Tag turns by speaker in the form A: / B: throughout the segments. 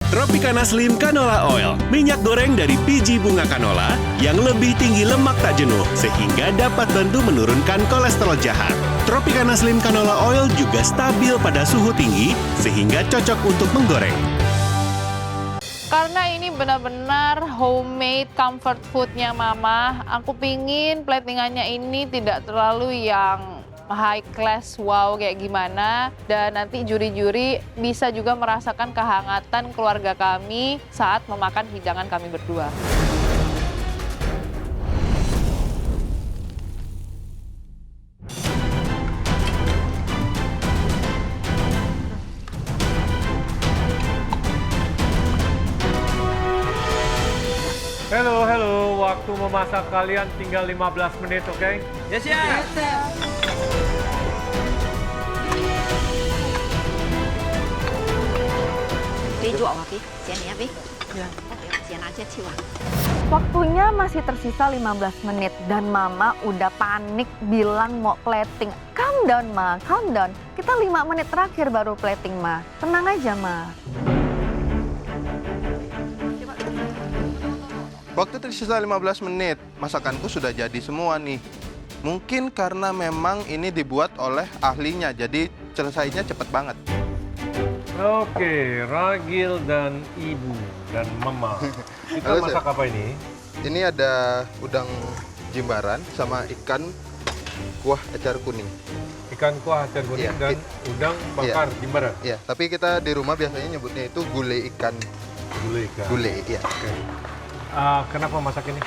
A: Tropicana Slim Canola Oil, minyak goreng dari biji bunga canola yang lebih tinggi lemak tak jenuh sehingga dapat bantu menurunkan kolesterol jahat. Tropicana Slim Canola Oil juga stabil pada suhu tinggi sehingga cocok untuk menggoreng.
B: Karena ini benar-benar homemade comfort foodnya Mama, aku pingin platingannya ini tidak terlalu yang high class, wow kayak gimana. Dan nanti juri-juri bisa juga merasakan kehangatan keluarga kami saat memakan hidangan kami berdua.
C: Halo, waktu memasak kalian tinggal 15 menit, oke?
D: Yes, ya.
E: Waktunya masih tersisa 15 menit dan Mama udah panik bilang mau plating. Calm down, Ma, calm down. Kita 5 menit terakhir baru plating, Ma. Tenang aja, Ma.
F: Waktu tersisa 15 menit, masakanku sudah jadi semua nih. Mungkin karena memang ini dibuat oleh ahlinya, jadi selesainya cepat banget.
C: Oke, Ragil dan Ibu dan Mama. Kita
F: Halo,
C: masak
F: Chef.
C: apa ini?
F: Ini ada udang jimbaran sama ikan kuah acar kuning.
C: Ikan kuah acar kuning
F: Iya,
C: dan udang bakar jimbaran.
F: Iya, tapi kita di rumah biasanya nyebutnya itu gulai ikan.
C: Gulai ikan.
F: Gulai, iya.
C: Oke. Kenapa masak ini?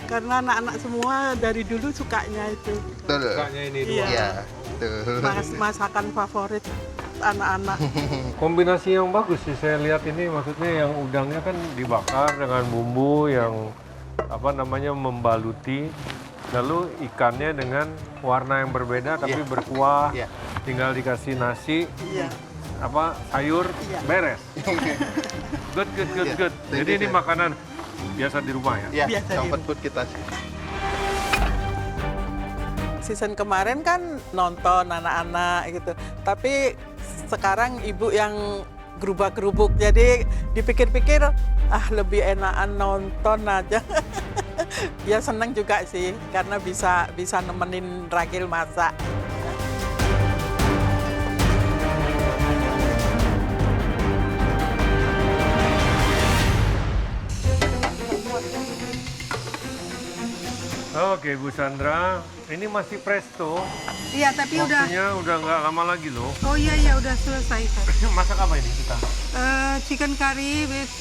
G: Karena anak-anak semua dari dulu sukanya itu.
F: Betul.
C: Sukanya ini dua.
G: Iya.
F: Iya, betul.
G: Masakan favorit anak-anak.
C: Kombinasi yang bagus sih saya lihat ini, maksudnya yang udangnya kan dibakar dengan bumbu yang membaluti, lalu ikannya dengan warna yang berbeda tapi
F: Iya.
C: berkuah,
F: Iya.
C: tinggal dikasih nasi,
G: Iya.
C: sayur,
G: Iya.
C: beres. Good.
F: Iya. Thank
C: Jadi
F: you,
C: ini
F: Chef.
C: makanan biasa di rumah ya?
F: Iya,
G: Biasa di
F: comfort
G: rumah.
F: food kita sih.
G: Season kemarin kan nonton anak-anak gitu. Tapi sekarang ibu yang gerubak-gerubuk. Jadi dipikir-pikir, lebih enakan nonton aja. Ya seneng juga sih, karena bisa nemenin Ragil masak.
C: Oke, Bu Sandra, ini masih presto.
H: Iya, tapi
C: Waktunya udah nggak lama lagi loh.
H: oh iya udah selesai.
C: Masak apa ini kita?
H: Chicken curry with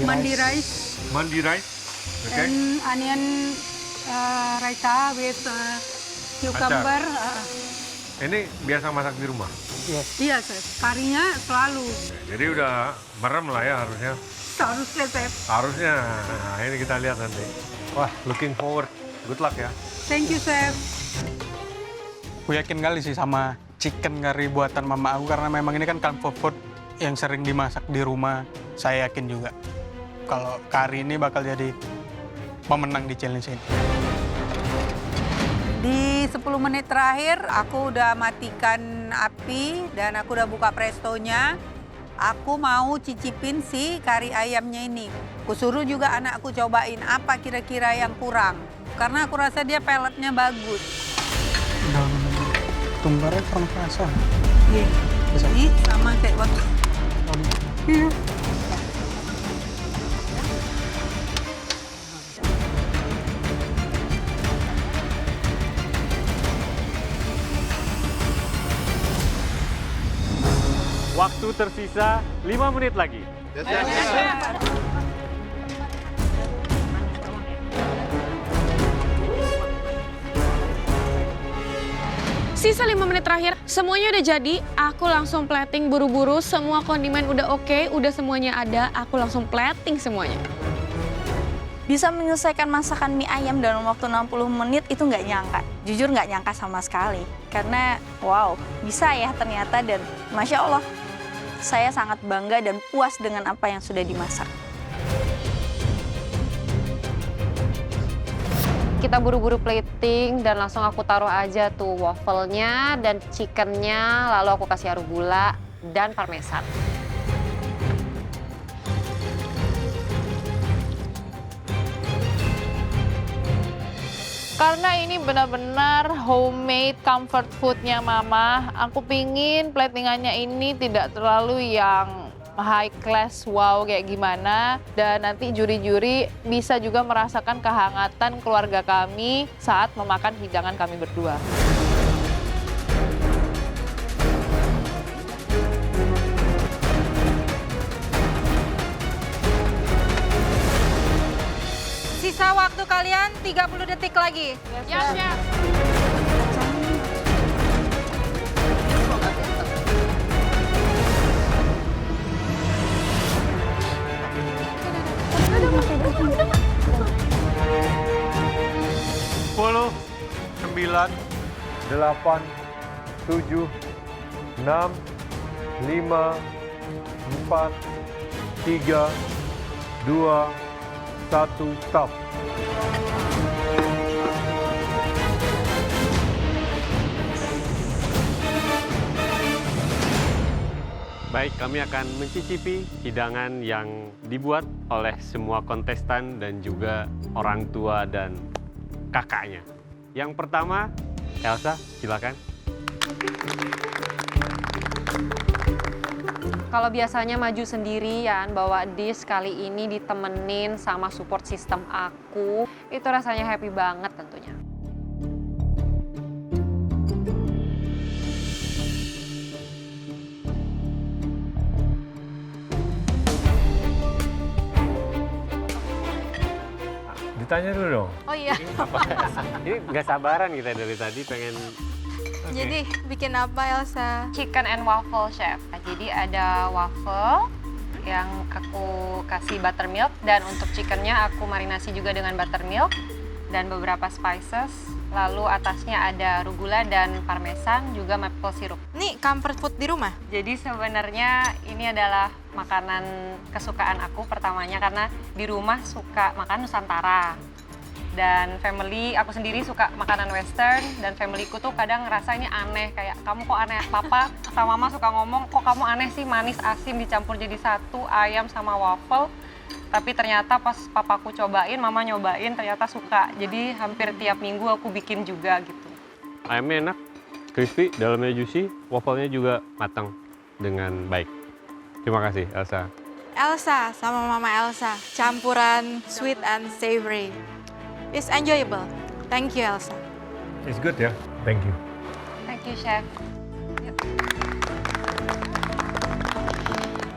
H: mandi rice
C: Mandi rice, oke?
H: and onion raita with cucumber.
C: Ini biasa masak di rumah.
H: Iya, Chef. Karinya selalu.
C: Jadi udah merem lah ya harusnya.
H: Seharusnya, Chef.
C: Harusnya. Nah, ini kita lihat nanti. Wah, looking forward. Good luck ya.
H: Thank you, Chef.
I: Aku yakin kali sih sama chicken curry buatan mama aku karena memang ini kan comfort food yang sering dimasak di rumah. Saya yakin juga kalau curry ini bakal jadi pemenang di challenge ini.
J: Di 10 menit terakhir aku udah matikan api dan aku udah buka prestonya. Aku mau cicipin si kari ayamnya ini. Kusuruh juga anakku cobain apa kira-kira yang kurang. Karena aku rasa dia peletnya bagus.
I: Dan tumbarnya kurang kerasa.
J: Iya.
I: Bisa.
J: Ini sama kayak waktu. Iya.
C: Waktu tersisa 5 menit lagi.
B: Sisa 5 menit terakhir, semuanya udah jadi. Aku langsung plating buru-buru, semua kondimen udah oke, udah semuanya ada. Aku langsung plating semuanya.
E: Bisa menyelesaikan masakan mie ayam dalam waktu 60 menit itu nggak nyangka. Jujur nggak nyangka sama sekali. Karena wow, bisa ya ternyata dan Masya Allah. Saya sangat bangga dan puas dengan apa yang sudah dimasak.
B: Kita buru-buru plating dan langsung aku taruh aja tuh wafelnya dan chickennya, lalu aku kasih arugula dan parmesan. Karena ini benar-benar homemade comfort foodnya Mama. Aku pingin platingannya ini tidak terlalu yang high class wow kayak gimana. Dan nanti juri-juri bisa juga merasakan kehangatan keluarga kami saat memakan hidangan kami berdua.
J: Sisa waktu kalian 30 detik lagi.
B: Ya.
I: Sepuluh, 9,
C: 8, 7, 6, 5, 4, 3, 2, 1, stop.
D: Baik, kami akan mencicipi hidangan yang dibuat oleh semua kontestan dan juga orang tua dan kakaknya. Yang pertama, Elsa, silakan.
K: Kalau biasanya maju sendirian, bawa dish, kali ini ditemenin sama support system aku. Itu rasanya happy banget tentunya.
C: Ditanya dulu dong.
E: Oh iya,
D: Ini nggak sabaran kita dari tadi pengen.
E: jadi bikin apa Elsa?
K: Chicken and waffle, chef. Jadi ada waffle yang aku kasih buttermilk, dan untuk chickennya aku marinasi juga dengan buttermilk dan beberapa spices. Lalu atasnya ada rugula dan parmesan, juga maple syrup.
E: Ini comfort food di rumah?
K: Jadi sebenarnya ini adalah makanan kesukaan aku pertamanya, karena di rumah suka makan Nusantara. Dan family, aku sendiri suka makanan western, dan familyku tuh kadang ngerasa ini aneh, kayak kamu kok aneh. Papa sama mama suka ngomong, kok kamu aneh sih manis asin dicampur jadi satu, ayam sama waffle. Tapi ternyata pas papaku cobain, mama nyobain, ternyata suka. Jadi hampir tiap minggu aku bikin juga gitu.
D: Ayamnya enak, crispy, dalamnya juicy, waffle-nya juga matang dengan baik. Terima kasih, Elsa.
E: Elsa sama Mama Elsa, campuran sweet and savory. It's enjoyable. Thank you Elsa.
C: It's good ya. Thank you.
K: Thank you, chef.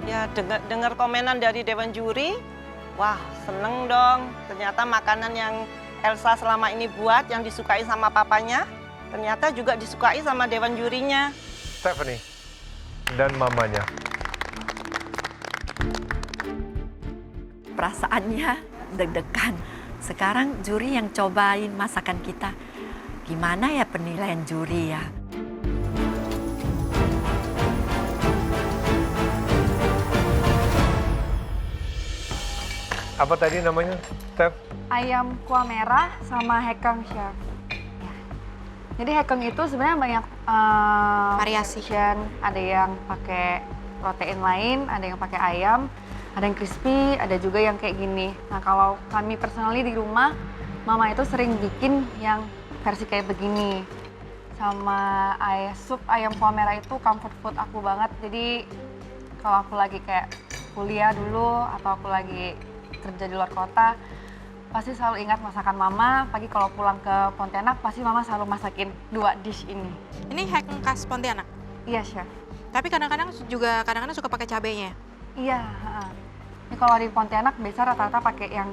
L: Ya, dengar komenan dari Dewan Juri, wah seneng dong. Ternyata makanan yang Elsa selama ini buat, yang disukai sama papanya, ternyata juga disukai sama Dewan Jurinya.
C: Stephanie dan mamanya.
M: Perasaannya deg-degan. Sekarang juri yang cobain masakan kita. Gimana ya penilaian juri ya?
C: Apa tadi namanya, Steph?
H: Ayam kuah merah sama hekeng, chef. Jadi hekeng itu sebenarnya banyak
E: Variasi.
H: Ada yang pakai protein lain, ada yang pakai ayam, ada yang crispy, ada juga yang kayak gini. Nah kalau kami personally di rumah, mama itu sering bikin yang versi kayak begini. Sama sup ayam kuah merah itu comfort food aku banget. Jadi kalau aku lagi kayak kuliah dulu atau aku lagi kerja di luar kota, pasti selalu ingat masakan mama. Pagi kalau pulang ke Pontianak, pasti mama selalu masakin 2 dish ini.
E: Ini hekeng khas Pontianak?
H: Iya, chef.
E: Tapi kadang-kadang suka pakai cabenya.
H: Iya, ini kalau di Pontianak biasa rata-rata pakai yang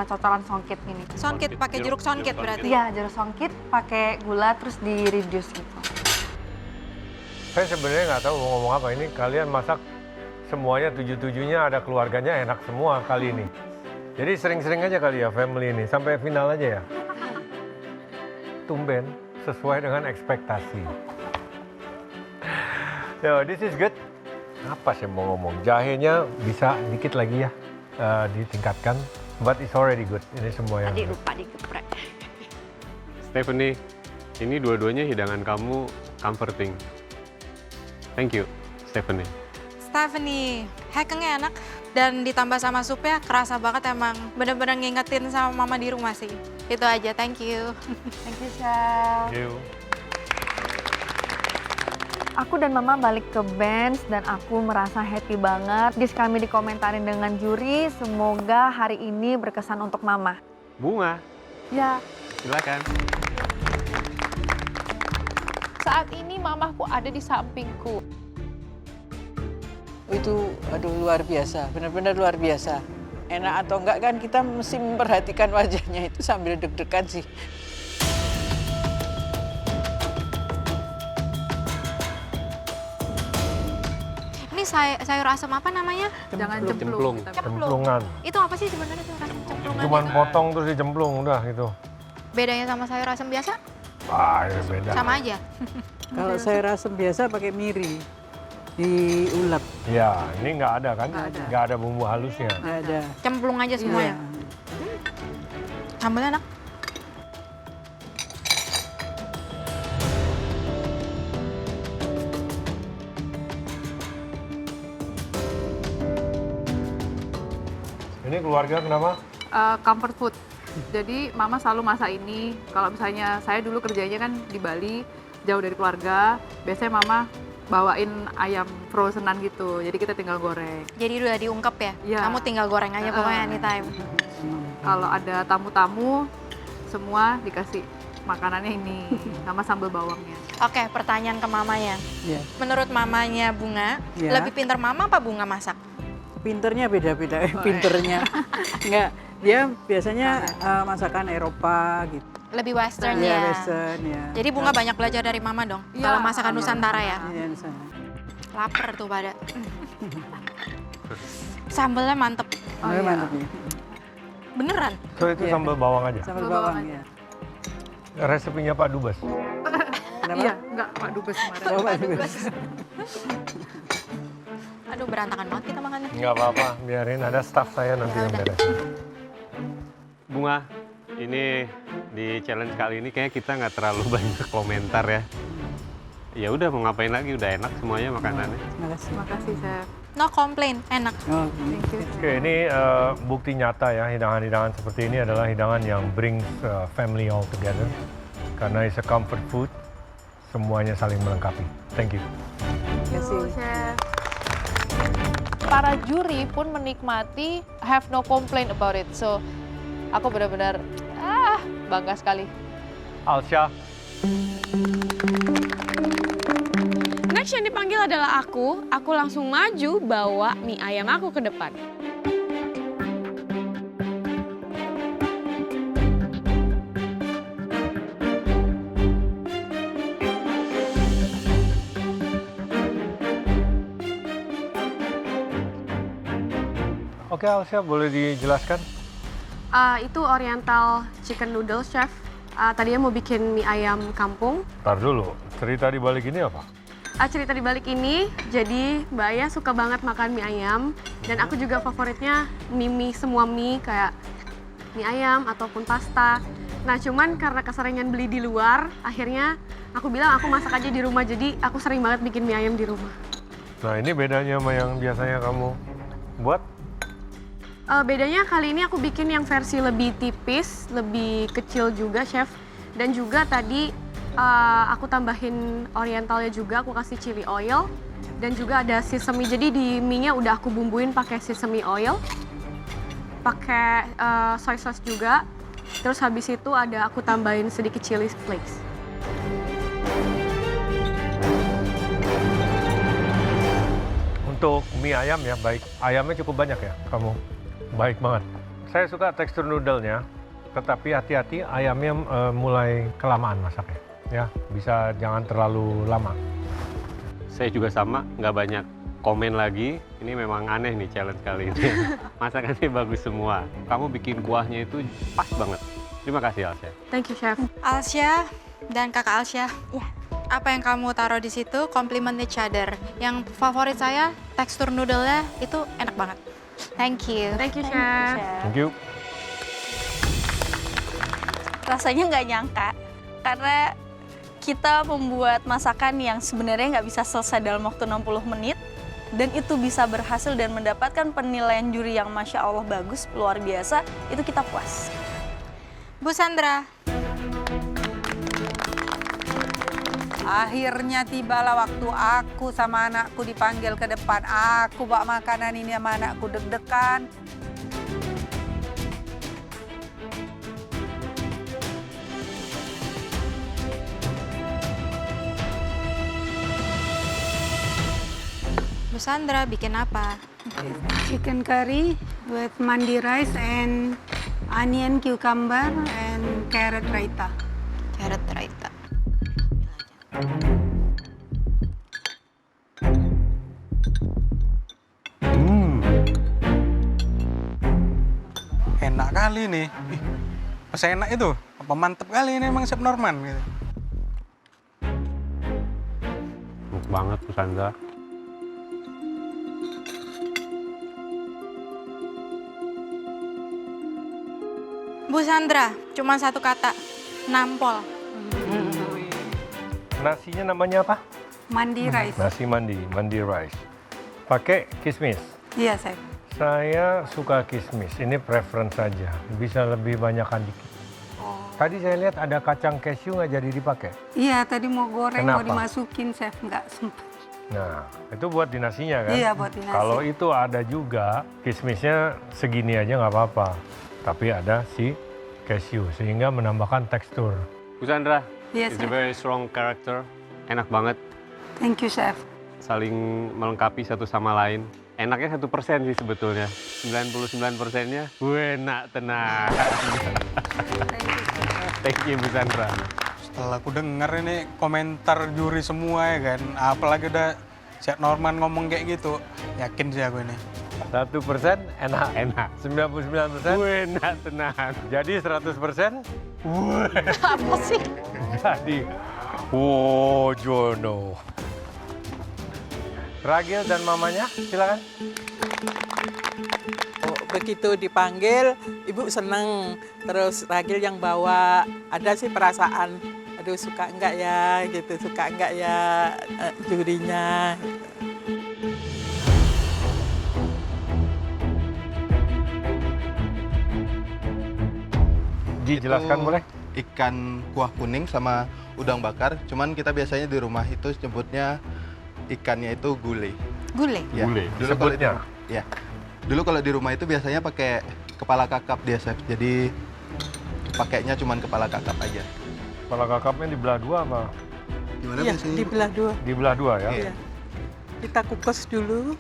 H: cocolan songkit ini.
E: Songkit, pakai jeruk songkit berarti?
H: Iya, jeruk songkit, pakai gula terus di reduce gitu.
C: Saya sebenarnya nggak tahu mau ngomong apa. Ini kalian masak semuanya, 7-7-nya ada keluarganya, enak semua kali ini. Jadi sering-sering aja kali ya family ini, sampai final aja ya. Tumben, sesuai dengan ekspektasi. So, this is good. Apa sih mau ngomong? Jahenya bisa dikit lagi ya, ditingkatkan. But it's already good. Ini semua yang...
M: Tadi lupa digeprek.
D: Stephanie, ini dua-duanya hidangan kamu comforting. Thank you, Stephanie.
E: Stephanie, hekengnya enak dan ditambah sama supnya kerasa banget, emang bener-bener ngingetin sama mama di rumah sih. Itu aja, thank you.
H: Thank you, Chef.
C: Thank you.
H: Aku dan Mama balik ke bench dan aku merasa happy banget. Dish kami dikomentarin dengan juri, semoga hari ini berkesan untuk Mama.
D: Bunga,
H: Ya,
D: silakan.
B: Saat ini mamaku ada di sampingku.
G: Itu aduh luar biasa, benar-benar luar biasa. Enak atau enggak kan kita mesti memperhatikan wajahnya itu sambil deg-degan sih.
E: Ini sayur asam apa namanya?
B: Jangan
D: Cemplung.
C: Cemplungan.
E: Itu apa sih sebenarnya sayur asam cemplungan?
C: Cuman potong terus dicemplung, udah gitu.
E: Bedanya sama sayur asam biasa?
C: Ah, ya beda.
E: Sama aja.
G: Kalau sayur asam biasa pakai miri, diulek.
C: Ya, ini nggak ada kan? Nggak ada bumbu halusnya.
G: Nggak ada.
E: Cemplung aja semuanya. Sambalnya enak.
C: Ini keluarga kenapa?
B: Comfort food. Jadi mama selalu masak ini. Kalau misalnya saya dulu kerjanya kan di Bali, jauh dari keluarga. Biasanya mama bawain ayam frozenan gitu. Jadi kita tinggal goreng.
E: Jadi udah diungkep ya?
B: Iya.
E: Kamu tinggal goreng aja pokoknya anytime.
B: Kalau ada tamu-tamu, semua dikasih makanannya ini sama sambal bawangnya.
E: Oke, pertanyaan ke mamanya.
G: Ya.
E: Menurut mamanya Bunga,
G: Ya.
E: lebih pintar mama apa Bunga masak?
G: Pinternya beda-beda, pinternya. Enggak, dia biasanya masakan Eropa gitu.
E: Lebih western
G: Iya,
E: ya?
G: western ya.
E: Jadi Bunga banyak belajar dari mama dong?
B: Iya.
E: Kalau masakan Nusantara ya?
G: Iya, di sana.
E: Laper tuh pada. Sambelnya mantep.
G: Iya, mantap ya.
E: Beneran?
C: So itu
G: Iya.
C: sambal bawang aja.
G: Sambal bawang ya.
C: Resepnya Pak Dubes.
G: Kenapa?
B: Iya, enggak Pak Dubes kemarin.
G: Oh, Pak Dubes.
E: Aduh, berantakan banget kita makannya.
C: Nggak apa-apa, biarin ada staff saya nanti yang beres.
D: Bunga, ini di challenge kali ini kayaknya kita nggak terlalu banyak komentar ya. Ya udah mau ngapain lagi, udah enak semuanya makanannya.
G: Terima kasih.
B: Makasih, Chef.
E: No complain, enak.
G: Oh,
C: Oke, ini bukti nyata ya, hidangan-hidangan seperti ini adalah hidangan yang brings family all together. Karena it's a comfort food, semuanya saling melengkapi. Thank you.
G: terima kasih.
B: Chef. Para juri pun menikmati, have no complaint about it. So, aku benar-benar bangga sekali.
C: Alsya,
N: Next yang dipanggil adalah aku langsung maju bawa mie ayam aku ke depan.
C: oke Alsya boleh dijelaskan?
N: Itu oriental chicken noodle, chef. Tadinya mau bikin mie ayam kampung.
C: Ntar dulu, cerita di balik ini apa?
N: Cerita di balik ini, jadi Mbak Aya suka banget makan mie ayam. Dan aku juga favoritnya mie semua mie, kayak mie ayam ataupun pasta. Nah cuman karena keseringan beli di luar, akhirnya aku bilang aku masak aja di rumah. Jadi aku sering banget bikin mie ayam di rumah.
C: Nah ini bedanya sama yang biasanya kamu buat?
N: Bedanya kali ini aku bikin yang versi lebih tipis, lebih kecil juga, chef. Dan juga tadi aku tambahin orientalnya juga, aku kasih chili oil. Dan juga ada sesame, jadi di mie-nya udah aku bumbuin pakai sesame oil. Pakai soy sauce juga. Terus habis itu aku tambahin sedikit chili flakes.
C: Untuk mie ayam ya, baik. Ayamnya cukup banyak ya kamu? Baik banget. Saya suka tekstur noodle-nya, tetapi hati-hati ayamnya mulai kelamaan masaknya. Ya, bisa jangan terlalu lama.
D: Saya juga sama, nggak banyak komen lagi. Ini memang aneh nih challenge kali ini. Masakannya bagus semua. Kamu bikin kuahnya itu pas banget. Terima kasih Alsya.
N: Thank you, chef.
E: Alsya dan kakak Alsya, apa yang kamu taruh di situ compliment each other. Yang favorit saya tekstur noodle-nya itu enak banget. Thank you.
N: Thank you, chef.
C: Thank you.
E: Rasanya nggak nyangka karena kita membuat masakan yang sebenarnya nggak bisa selesai dalam waktu 60 menit dan itu bisa berhasil dan mendapatkan penilaian juri yang Masya Allah bagus, luar biasa, itu kita puas.
J: Bu Sandra. Akhirnya tibalah waktu aku sama anakku dipanggil ke depan. Aku bawa makanan ini sama anakku deg-degan.
E: Bu Sandra bikin apa?
J: Chicken curry with mandi rice and onion, cucumber, and carrot raita.
E: Carrot raita.
I: Enak kali nih. Ih, pas enak itu. Apa mantep kali ini emang Chef Norman gitu.
D: Enak banget Bu Sandra.
E: Bu Sandra, cuma satu kata, nampol.
C: Nasinya namanya apa?
J: Mandi rice.
C: Nasi mandi rice. Pakai kismis.
J: Iya, Chef.
C: Saya suka kismis, ini preference saja. Bisa lebih banyakkan dikit. Tadi saya lihat ada kacang cashew nggak jadi dipakai.
J: Iya, tadi mau goreng,
C: Kenapa?
J: mau dimasukin, Chef. Nggak sempat.
C: Nah, itu buat di nasinya kan?
J: Iya, buat di nasi.
C: Kalau itu ada juga, kismisnya segini aja nggak apa-apa. Tapi ada si cashew, sehingga menambahkan tekstur.
D: Bu Sandra,
J: Yes,
D: it's a very strong character. Enak banget,
J: Thank you, Chef.
D: saling melengkapi satu sama lain. Enaknya 1% sih sebetulnya. 99%-nya, enak tenang. Thank you Bu Sandra.
I: Setelah aku denger ini komentar juri semua ya kan, apalagi udah Chef Norman ngomong kayak gitu, yakin sih aku ini.
C: 1% enak.
D: Enak.
C: 99%
D: Enak tenang.
C: jadi 100%
E: Apa sih?
C: jadi Jono. Ragil dan mamanya, silakan.
G: Begitu dipanggil, ibu seneng. Terus Ragil yang bawa, ada sih perasaan, aduh suka enggak ya, gitu, suka enggak ya jurinya.
C: Dijelaskan
F: Itu
C: boleh?
F: Ikan kuah kuning sama udang bakar. Cuman kita biasanya di rumah itu nyebutnya ikannya itu gulai.
E: Gulai?
F: Ya.
C: Gulai,
F: Dulu kalau
C: disebutnya?
F: ya. Dulu kalau di rumah itu biasanya pakai kepala kakap dia, Chef. Jadi pakainya cuman kepala kakap aja.
C: Kepala kakapnya dibelah dua apa?
F: Gimana
G: Iya,
F: biasanya?
G: dibelah dua.
C: Dibelah dua ya?
G: Iya. Kita kukus dulu,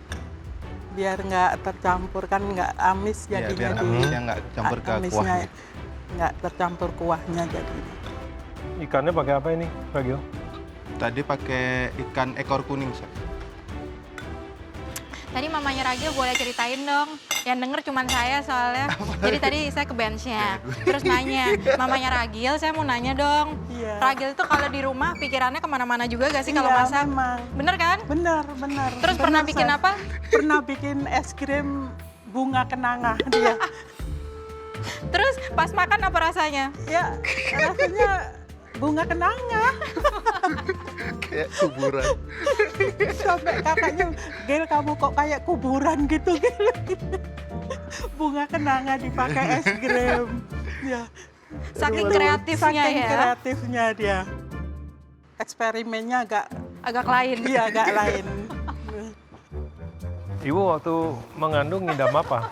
G: biar nggak tercampur, kan nggak amis
F: Iya,
G: jadinya.
F: biar amisnya nggak campur ke
G: amisnya
F: kuahnya.
G: nggak tercampur kuahnya jadi.
C: Ikannya pakai apa ini, Ragil?
F: Tadi pakai ikan ekor kuning, Chef.
E: Tadi mamanya Ragil boleh ceritain dong. Yang denger cuman saya soalnya. Jadi tadi saya ke benchnya, terus nanya, mamanya Ragil, saya mau nanya dong.
G: Iya.
E: Ragil tuh kalau di rumah pikirannya kemana-mana juga gak sih kalau
G: Iya,
E: masak?
G: memang.
E: Bener kan?
G: Bener.
E: Terus
G: Bener,
E: pernah bikin
G: Chef.
E: apa?
G: Pernah bikin es krim bunga kenanga dia.
E: Terus pas makan apa rasanya?
G: Ya, rasanya bunga kenanga.
F: Kayak kuburan.
G: Sampai kakaknya, Gel kamu kok kayak kuburan gitu, Gel. Bunga kenanga dipakai es krim. Ya.
E: Saking
G: Aduh,
E: kreatifnya
G: saking
E: ya.
G: kreatifnya dia. Eksperimennya
E: agak lain.
G: Iya, agak lain.
C: Ibu waktu mengandung ngidam apa?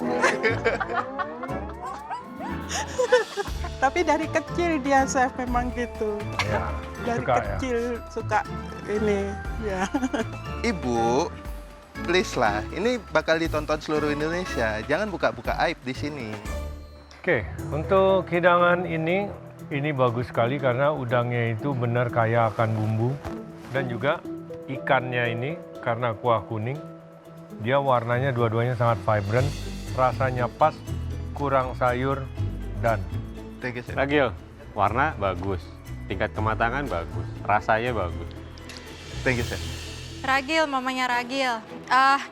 G: Tapi dari kecil dia, Chef, memang gitu.
C: Ya,
G: Dari
C: suka ya?
G: kecil suka ini, ya.
F: Ibu, please lah. Ini bakal ditonton seluruh Indonesia. Jangan buka-buka aib di sini.
C: Oke, untuk hidangan ini bagus sekali karena udangnya itu benar kaya akan bumbu. Dan juga ikannya ini karena kuah kuning, dia warnanya dua-duanya sangat vibrant, rasanya pas, kurang sayur, dan
F: Thank you, Chef.
D: Ragil, warna bagus, tingkat kematangan bagus, rasanya bagus.
F: Thank you, Chef.
E: Ragil, mamanya Ragil.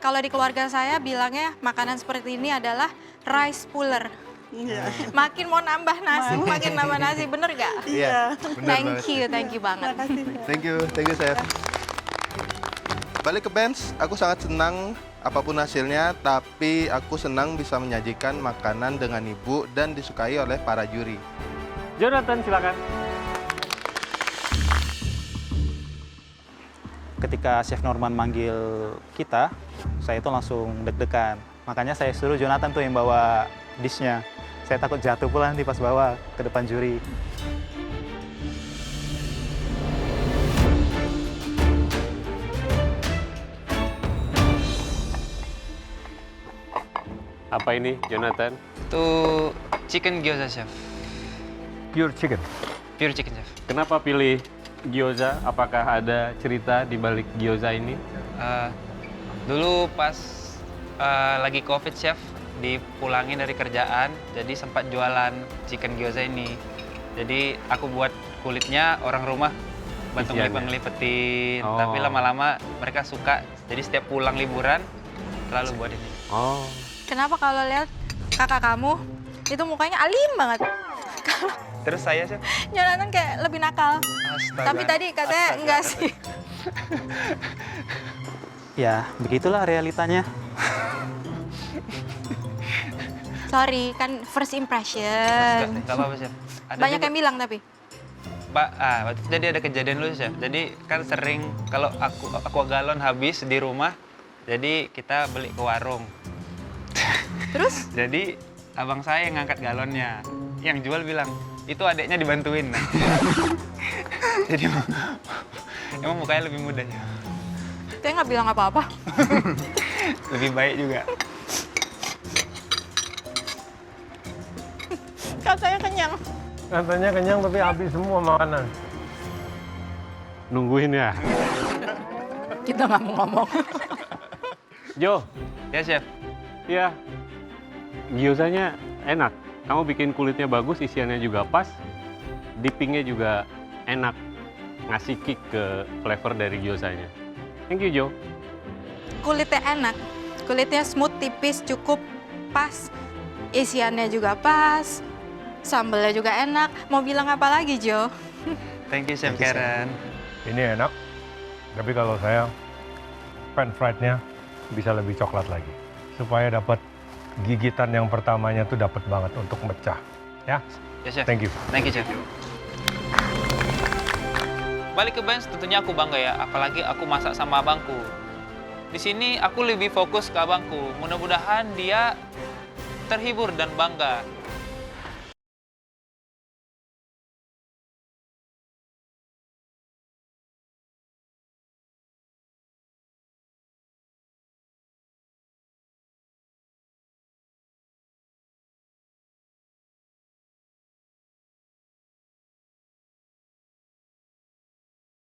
E: Kalau di keluarga saya bilangnya makanan seperti ini adalah rice puller.
G: Iya.
E: Makin mau nambah nasi, makin nambah nasi, bener gak?
F: Iya, bener
E: Thank you banget.
F: Thank you, Chef. Balik ke bench, aku sangat senang apapun hasilnya, tapi aku senang bisa menyajikan makanan dengan ibu dan disukai oleh para juri.
D: Jonathan, silakan.
O: Ketika Chef Norman manggil kita, saya itu langsung deg-degan. Makanya saya suruh Jonathan tuh yang bawa dish-nya. Saya takut jatuh pula nanti pas bawa ke depan juri.
D: Apa ini, Jonathan?
P: Itu chicken gyoza, Chef.
C: Pure chicken.
P: Pure chicken, Chef.
D: Kenapa pilih gyoza? Apakah ada cerita di balik gyoza ini?
P: Dulu pas lagi COVID, Chef, dipulangin dari kerjaan, jadi sempat jualan chicken gyoza ini. Jadi aku buat kulitnya, orang rumah bantu ngelipet-ngelipetin.
D: Oh.
P: Tapi lama-lama mereka suka, jadi setiap pulang liburan, selalu buat ini.
D: Oh.
E: Kenapa kalau lihat kakak kamu itu mukanya alim banget?
P: Terus saya, Chef?
E: Jonathan kayak lebih nakal.
P: Astaga.
E: Tapi tadi katanya enggak sih.
O: Ya, begitulah realitanya.
E: Sorry, kan first impression.
P: Gak apa-apa, Chef.
E: Banyak yang bilang tapi.
P: Pak, waktu itu jadi ada kejadian dulu, Chef. Jadi kan sering kalau aqua galon habis di rumah, jadi kita beli ke warung.
E: Terus?
P: Jadi abang saya yang ngangkat galonnya, yang jual bilang itu adeknya dibantuin. Nah. Jadi emang mukanya lebih muda ya.
E: Dia nggak bilang apa-apa.
P: Lebih baik juga.
E: Katanya kenyang.
C: Katanya kenyang tapi habis semua makanan.
D: Nungguin ya.
E: Kita nggak mau ngomong.
D: Jo.
P: Ya, Chef.
D: Iya. Gyozanya enak. Kamu bikin kulitnya bagus, isiannya juga pas. Dippingnya juga enak. Ngasih kick ke flavor dari gyozanya. Thank you, Jo.
E: Kulitnya enak. Kulitnya smooth, tipis, cukup pas. Isiannya juga pas. Sambelnya juga enak. Mau bilang apa lagi, Jo?
P: Thank you, Chef Karen.
C: Ini enak, tapi kalau saya pan fried-nya bisa lebih coklat lagi. Supaya dapat gigitan yang pertamanya tuh dapat banget untuk mecah. Ya?
P: Ya, Chef.
C: Thank you.
P: Thank you, Chef. Balik ke bench, tentunya aku bangga ya, apalagi aku masak sama abangku. Di sini aku lebih fokus ke abangku. Mudah-mudahan dia terhibur dan bangga